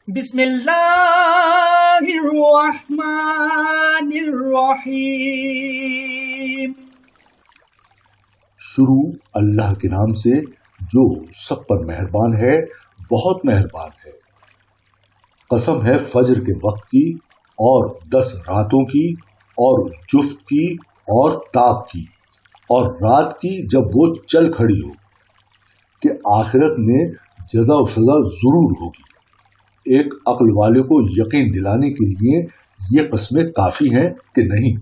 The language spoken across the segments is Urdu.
بسم اللہ الرحمن الرحیم۔ شروع اللہ کے نام سے جو سب پر مہربان ہے، بہت مہربان ہے۔ قسم ہے فجر کے وقت کی اور 10 راتوں کی اور جفت کی اور تاک کی اور رات کی جب وہ چل کھڑی ہو، کہ آخرت میں جزا و سزا ضرور ہوگی۔ ایک عقل والے کو یقین دلانے کے لیے یہ قسمیں کافی ہیں کہ نہیں؟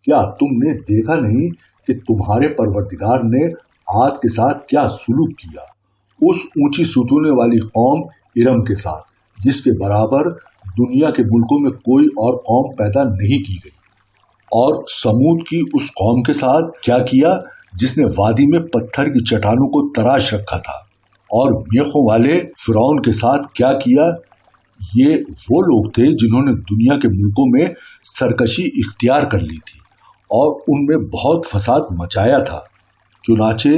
کیا تم نے دیکھا نہیں کہ تمہارے پروردگار نے عاد کے ساتھ کیا سلوک کیا، اس اونچی ستونیں والی قوم ارم کے ساتھ جس کے برابر دنیا کے ملکوں میں کوئی اور قوم پیدا نہیں کی گئی، اور سمود کی اس قوم کے ساتھ کیا کیا جس نے وادی میں پتھر کی چٹانوں کو تراش رکھا تھا، اور میخوں والے فرعون کے ساتھ کیا کیا۔ یہ وہ لوگ تھے جنہوں نے دنیا کے ملکوں میں سرکشی اختیار کر لی تھی اور ان میں بہت فساد مچایا تھا۔ چنانچہ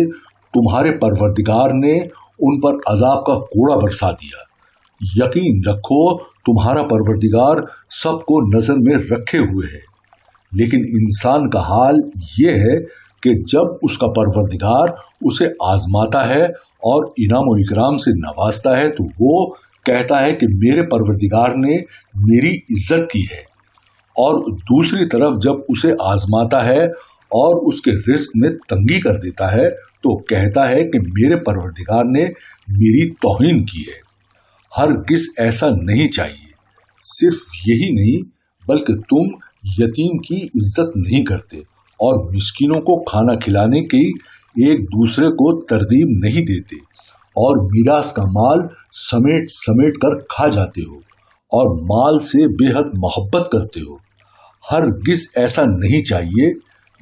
تمہارے پروردگار نے ان پر عذاب کا کوڑا برسا دیا۔ یقین رکھو تمہارا پروردگار سب کو نظر میں رکھے ہوئے ہے، لیکن انسان کا حال یہ ہے کہ جب اس کا پروردگار اسے آزماتا ہے اور انعام و اکرام سے نوازتا ہے تو وہ کہتا ہے کہ میرے پروردگار نے میری عزت کی ہے، اور دوسری طرف جب اسے آزماتا ہے اور اس کے رزق میں تنگی کر دیتا ہے تو کہتا ہے کہ میرے پروردگار نے میری توہین کی ہے۔ ہرگز ایسا نہیں چاہیے۔ صرف یہی نہیں بلکہ تم یتیم کی عزت نہیں کرتے اور مسکینوں کو کھانا کھلانے کی ایک دوسرے کو ترغیب نہیں دیتے، اور میراث کا مال سمیٹ سمیٹ کر کھا جاتے ہو اور مال سے بے حد محبت کرتے ہو۔ ہرگز ایسا نہیں چاہیے۔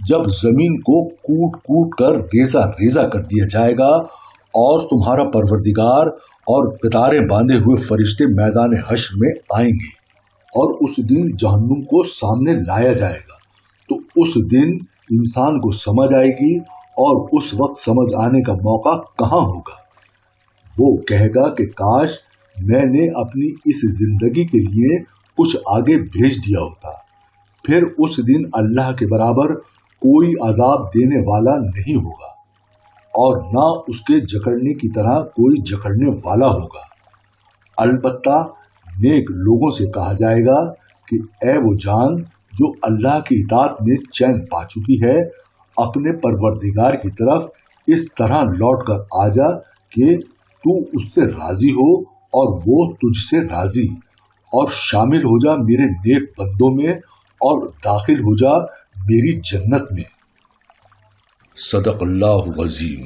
جب زمین کو کوٹ کوٹ کر ریزہ ریزہ کر دیا جائے گا اور تمہارا پروردگار اور قطاریں باندھے ہوئے فرشتے میدان حشر میں آئیں گے اور اس دن جہنم کو سامنے لایا جائے گا، تو اس دن انسان کو سمجھ آئے گی، اور اس وقت سمجھ آنے کا موقع کہاں ہوگا؟ وہ کہے گا کہ کاش میں نے اپنی اس زندگی کے لیے کچھ آگے بھیج دیا ہوتا۔ پھر اس دن اللہ کے برابر کوئی عذاب دینے والا نہیں ہوگا، اور نہ اس کے جکڑنے کی طرح کوئی جکڑنے والا ہوگا۔ البتہ نیک لوگوں سے کہا جائے گا کہ اے وہ جان جو اللہ کی اطاعت میں چین پا چکی ہے، اپنے پروردگار کی طرف اس طرح لوٹ کر آ جا کہ تو اس سے راضی ہو اور وہ تجھ سے راضی، اور شامل ہو جا میرے نیک بندوں میں اور داخل ہو جا میری جنت میں۔ صدق اللہ العظیم۔